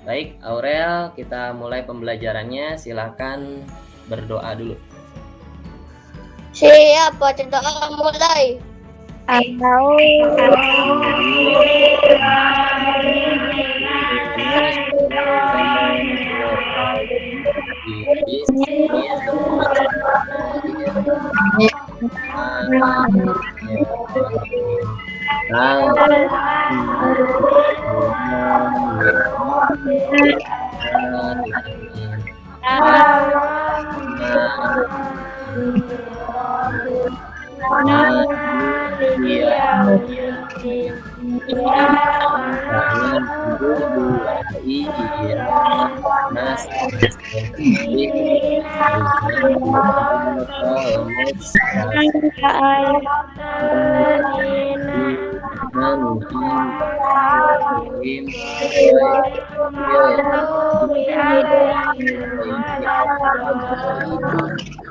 Baik, Aurel, kita mulai pembelajarannya. Silakan berdoa dulu. Siap, baca doa mulai.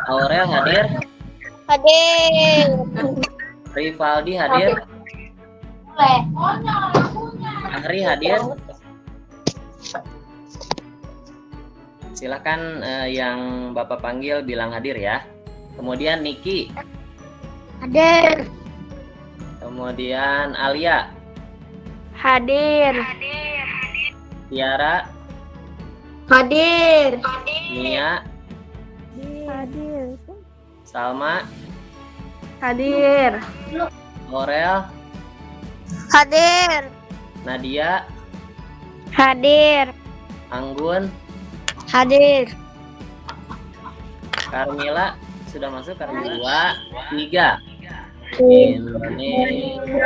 Aurel hadir? Hadir. Rivaldi hadir? Ahri hadir? Silakan yang Bapak panggil bilang hadir ya. Kemudian Niki. Hadir. Kemudian Alia. Hadir. Tiara. Hadir. Nia. Hadir. Salma. Hadir. Aurel. Hadir. Nadia. Hadir. Anggun. Hadir. Carmila sudah masuk. Carmila 3. Indonesia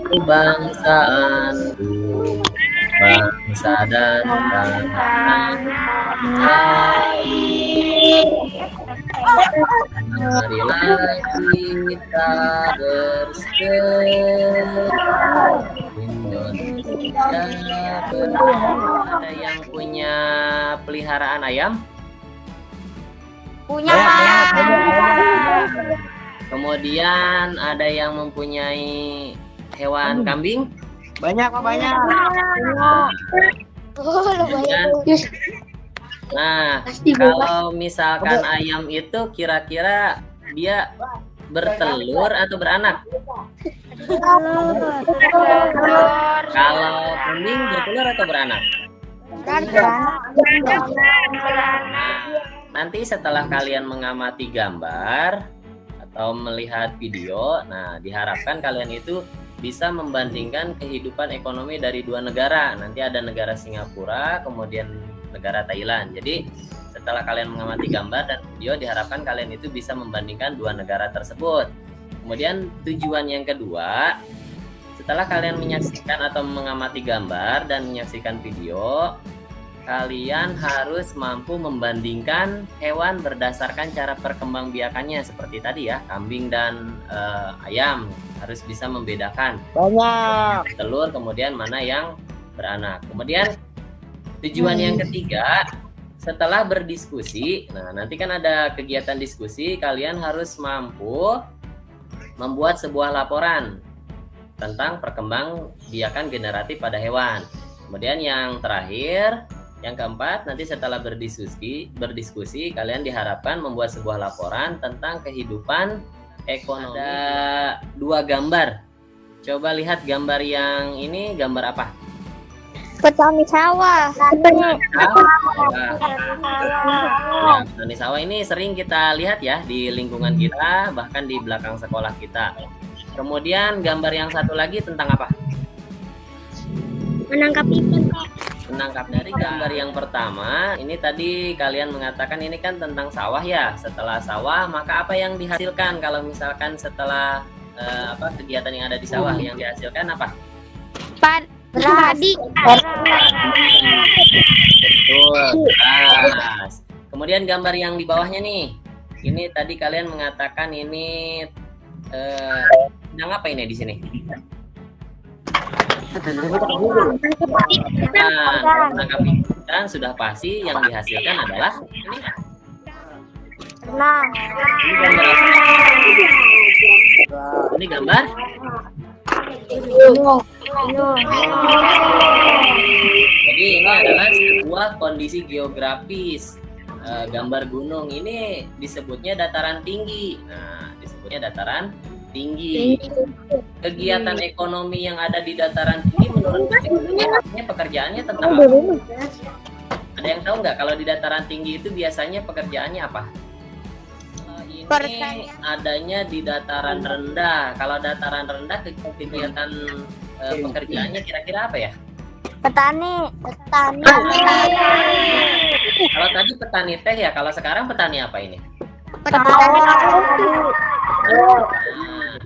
kebangsaanku, bangsa dan marilah kita bersatu, Indonesia bersatu. Ada yang punya peliharaan ayam? Punya. Kemudian ada yang mempunyai hewan kambing? Banyak Pak, banyak. Nah, kalau misalkan ayam itu kira-kira dia bertelur atau beranak? Kalau kambing bertelur atau beranak? Nanti setelah kalian mengamati gambar atau melihat video, nah diharapkan kalian itu bisa membandingkan kehidupan ekonomi dari dua negara. Nanti ada negara Singapura, kemudian negara Thailand. Jadi setelah kalian mengamati gambar dan video, diharapkan kalian itu bisa membandingkan dua negara tersebut. Kemudian tujuan yang kedua, setelah kalian menyaksikan atau mengamati gambar dan menyaksikan video, kalian harus mampu membandingkan hewan berdasarkan cara perkembangbiakannya seperti tadi ya, kambing dan ayam. Harus bisa membedakan Banyak. telur kemudian mana yang beranak. Kemudian tujuan yang ketiga, setelah berdiskusi, nah nanti kan ada kegiatan diskusi, kalian harus mampu membuat sebuah laporan tentang perkembangbiakan generatif pada hewan. Kemudian yang terakhir, yang keempat, nanti setelah berdiskusi, kalian diharapkan membuat sebuah laporan tentang kehidupan ekonomi. Ada 2 gambar. Coba lihat gambar yang ini, gambar apa? Petani sawah. Ya, petani sawah ini sering kita lihat ya di lingkungan kita, bahkan di belakang sekolah kita. Kemudian gambar yang satu lagi tentang apa? Menangkap ikan, Pak. Menangkap. Dari gambar yang pertama, ini tadi kalian mengatakan ini kan tentang sawah ya. Setelah sawah, maka apa yang dihasilkan kalau misalkan setelah kegiatan yang ada di sawah, yang dihasilkan apa? Padi. Betul. Nah, kemudian gambar yang di bawahnya nih. Ini tadi kalian mengatakan ini sedang apa ini di sini? Nah, menangkap ikan sudah pasti yang dihasilkan adalah ini. Renang. Ini gambar. Jadi ini adalah sebuah kondisi geografis. Gambar gunung ini disebutnya dataran tinggi. Nah, disebutnya dataran tinggi. Kegiatan ekonomi yang ada di dataran tinggi menurut kalian pekerjaannya tentang apa? Ada yang tahu nggak kalau di dataran tinggi itu biasanya pekerjaannya apa? Ini adanya di dataran rendah. Kalau dataran rendah kegiatan pekerjaannya kira-kira apa ya? Petani. Kalau tadi petani teh ya, kalau sekarang petani apa ini? Petani. Nah,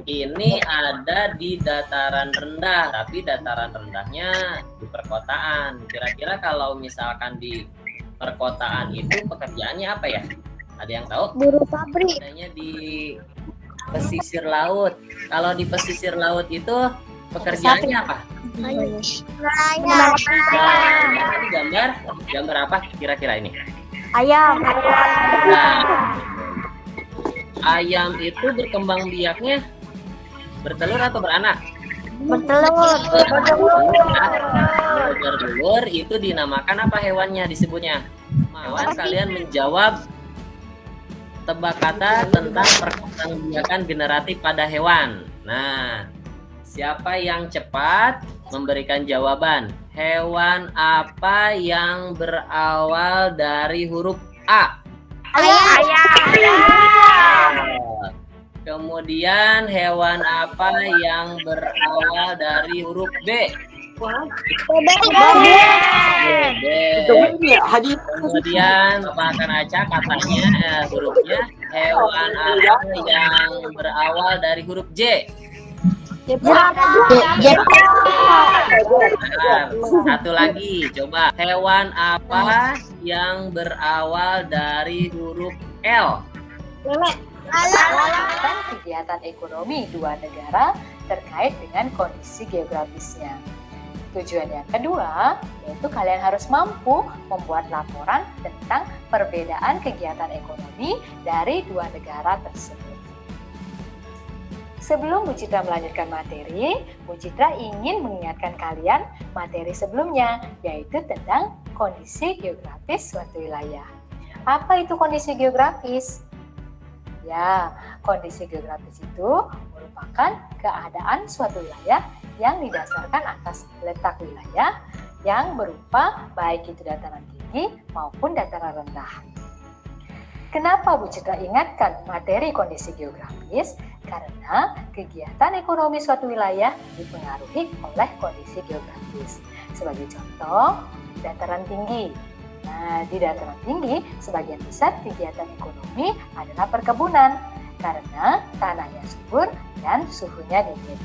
ini ada di dataran rendah, tapi dataran rendahnya di perkotaan. Kira-kira kalau misalkan di perkotaan itu pekerjaannya apa ya? Ada yang tahu? Buruh pabrik. Adanya di pesisir laut. Kalau di pesisir laut itu pekerjaannya apa? Nelayan. Nah, gambar apa kira-kira ini? Ayam. Nah, ayam itu berkembang biaknya bertelur atau beranak? Bertelur. Bertelur itu dinamakan apa hewannya disebutnya? Hewan kalian menjawab tebak kata tentang perkembangbiakan generatif pada hewan. Nah, siapa yang cepat memberikan jawaban? Hewan apa yang berawal dari huruf A? Kemudian hewan apa yang berawal dari huruf B? Kemudian Bapak akan acak katanya hurufnya hewan apa yang berawal dari huruf J? Benar. Satu lagi, coba hewan apa yang berawal dari huruf L? Melakukan kegiatan ekonomi dua negara terkait dengan kondisi geografisnya. Tujuan yang kedua, yaitu kalian harus mampu membuat laporan tentang perbedaan kegiatan ekonomi dari dua negara tersebut. Sebelum Bu Citra melanjutkan materi, Bu Citra ingin mengingatkan kalian materi sebelumnya, yaitu tentang kondisi geografis suatu wilayah. Apa itu kondisi geografis? Ya, kondisi geografis itu merupakan keadaan suatu wilayah yang didasarkan atas letak wilayah yang berupa baik itu dataran tinggi maupun dataran rendah. Kenapa Bu Citra ingatkan materi kondisi geografis? Karena kegiatan ekonomi suatu wilayah dipengaruhi oleh kondisi geografis. Sebagai contoh, dataran tinggi. Nah, di dataran tinggi, sebagian besar kegiatan ekonomi adalah perkebunan karena tanahnya subur dan suhunya dingin.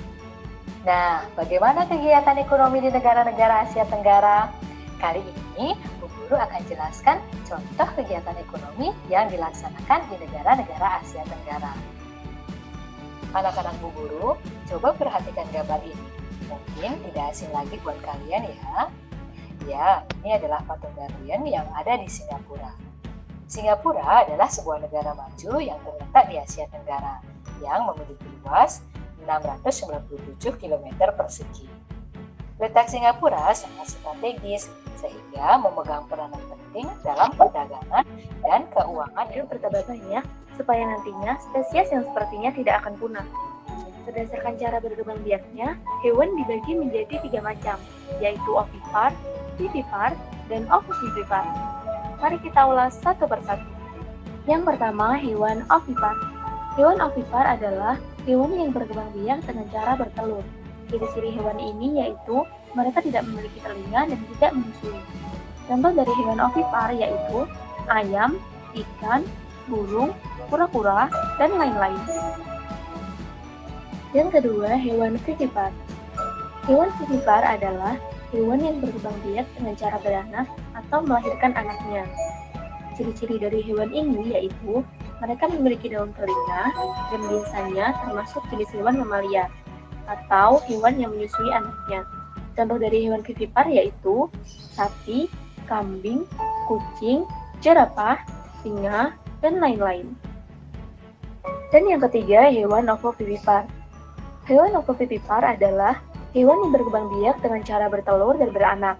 Nah, bagaimana kegiatan ekonomi di negara-negara Asia Tenggara? Kali ini, Bu Guru akan jelaskan contoh kegiatan ekonomi yang dilaksanakan di negara-negara Asia Tenggara. Anak-anak Bu Guru, coba perhatikan gambar ini. Mungkin tidak asing lagi buat kalian ya. Ya, ini adalah patung Darwin yang ada di Singapura. Singapura adalah sebuah negara maju yang terletak di Asia Tenggara, yang memiliki luas 697 km persegi. Letak Singapura sangat strategis, sehingga memegang peranan penting dalam perdagangan dan keuangan yang bertambah banyak, supaya nantinya spesies yang sepertinya tidak akan punah. Berdasarkan cara berkembang biaknya, hewan dibagi menjadi 3 macam, yaitu ovipar, vivipar, dan ovovivipar. Mari kita ulas satu persatu. Yang pertama, hewan ovipar. Hewan ovipar adalah hewan yang berkembang biak dengan cara bertelur. Ciri-ciri hewan ini yaitu mereka tidak memiliki telinga dan tidak menyusui. Contoh dari hewan ovipar yaitu ayam, ikan, burung, kura-kura, dan lain-lain. Yang kedua, hewan vivipar. Hewan vivipar adalah hewan yang berkembang biak dengan cara beranak atau melahirkan anaknya. Ciri-ciri dari hewan ini yaitu mereka memiliki daun telinga dan biasanya termasuk jenis hewan mamalia atau hewan yang menyusui anaknya. Contoh dari hewan vivipar yaitu sapi, kambing, kucing, jerapah, singa, dan lain-lain. Dan yang ketiga, hewan ovovivipar. Hewan ovovivipar adalah hewan yang berkembang biak dengan cara bertelur dan beranak.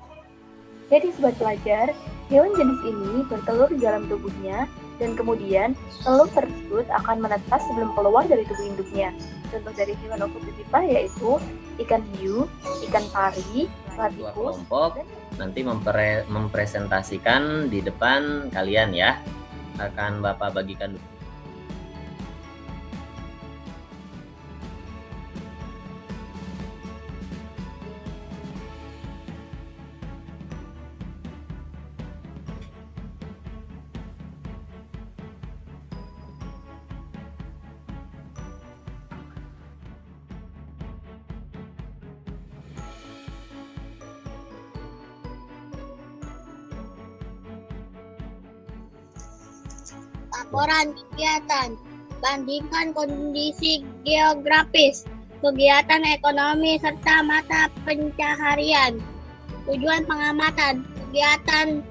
Jadi sobat pelajar, hewan jenis ini bertelur di dalam tubuhnya dan kemudian telur tersebut akan menetas sebelum keluar dari tubuh induknya. Contoh dari hewan ovovivipar yaitu ikan hiu, ikan pari, Dua platypus, kelompok nanti mempresentasikan di depan kalian ya. Akan Bapak bagikan dulu. Laporan kegiatan. Bandingkan kondisi geografis, kegiatan ekonomi, serta mata pencaharian. Tujuan pengamatan, kegiatan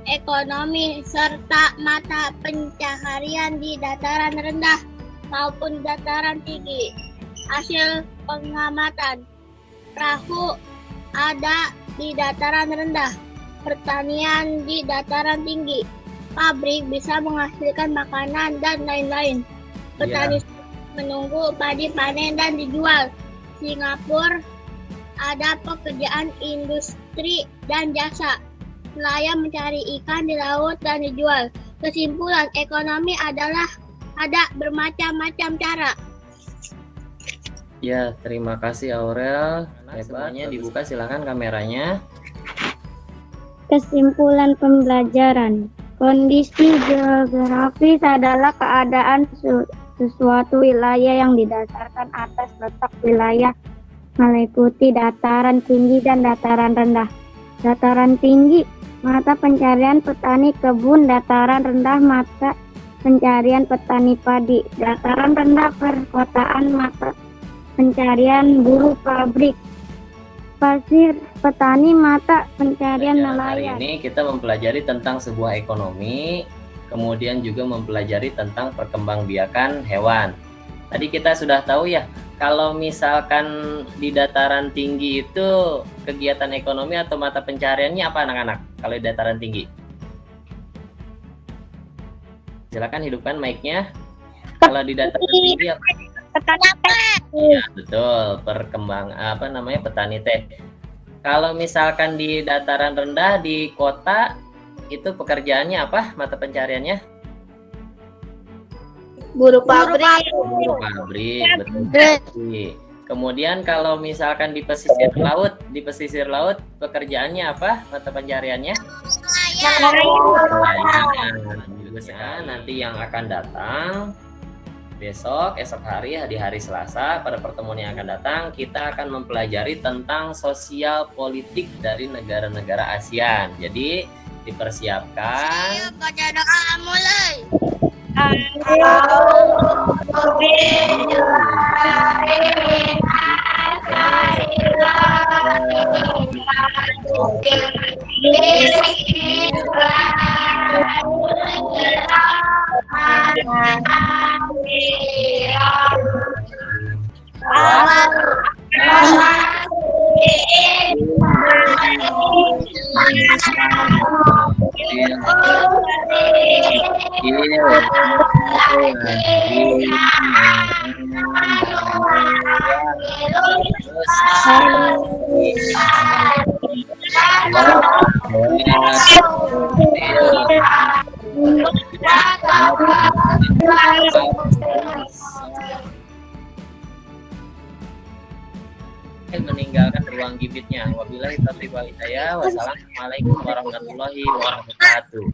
ekonomi serta mata pencaharian di dataran rendah maupun dataran tinggi. Hasil pengamatan, perahu ada di dataran rendah, pertanian di dataran tinggi, pabrik bisa menghasilkan makanan dan lain-lain. Petani menunggu padi panen dan dijual. Singapura ada pekerjaan industri dan jasa. Nelayan mencari ikan di laut dan dijual. Kesimpulan, ekonomi adalah ada bermacam-macam cara. Ya, terima kasih Aurel. Semuanya dibuka, silakan kameranya. Kesimpulan pembelajaran. Kondisi geografis adalah keadaan sesuatu wilayah yang didasarkan atas letak wilayah meliputi dataran tinggi dan dataran rendah. Dataran tinggi, mata pencarian petani kebun. Dataran rendah, mata pencarian petani padi. Dataran rendah, perkotaan, mata pencarian buruh pabrik. Pasir, petani, mata pencarian Hari nelayan. ini kita mempelajari tentang sebuah ekonomi, kemudian juga mempelajari tentang perkembangbiakan hewan. Tadi kita sudah tahu ya, kalau misalkan di dataran tinggi itu kegiatan ekonomi atau mata pencariannya apa anak-anak? Kalau di dataran tinggi, silakan hidupkan mic-nya. Kalau di dataran tinggi ya, betul, petani teh. Kalau misalkan di dataran rendah di kota itu pekerjaannya apa? Mata pencariannya? Buruh pabrik. Buruh pabrik, betul. Kemudian kalau misalkan di pesisir laut pekerjaannya apa? Mata pencariannya? Nelayan. Nanti yang akan datang esok hari di hari Selasa pada pertemuan yang akan datang kita akan mempelajari tentang sosial politik dari negara-negara ASEAN. Jadi dipersiapkan. Baca doa mulai. Meninggalkan ruang gibitnya. Wabillahi taufiq wal hidayah. Wassalamualaikum warahmatullahi wabarakatuh.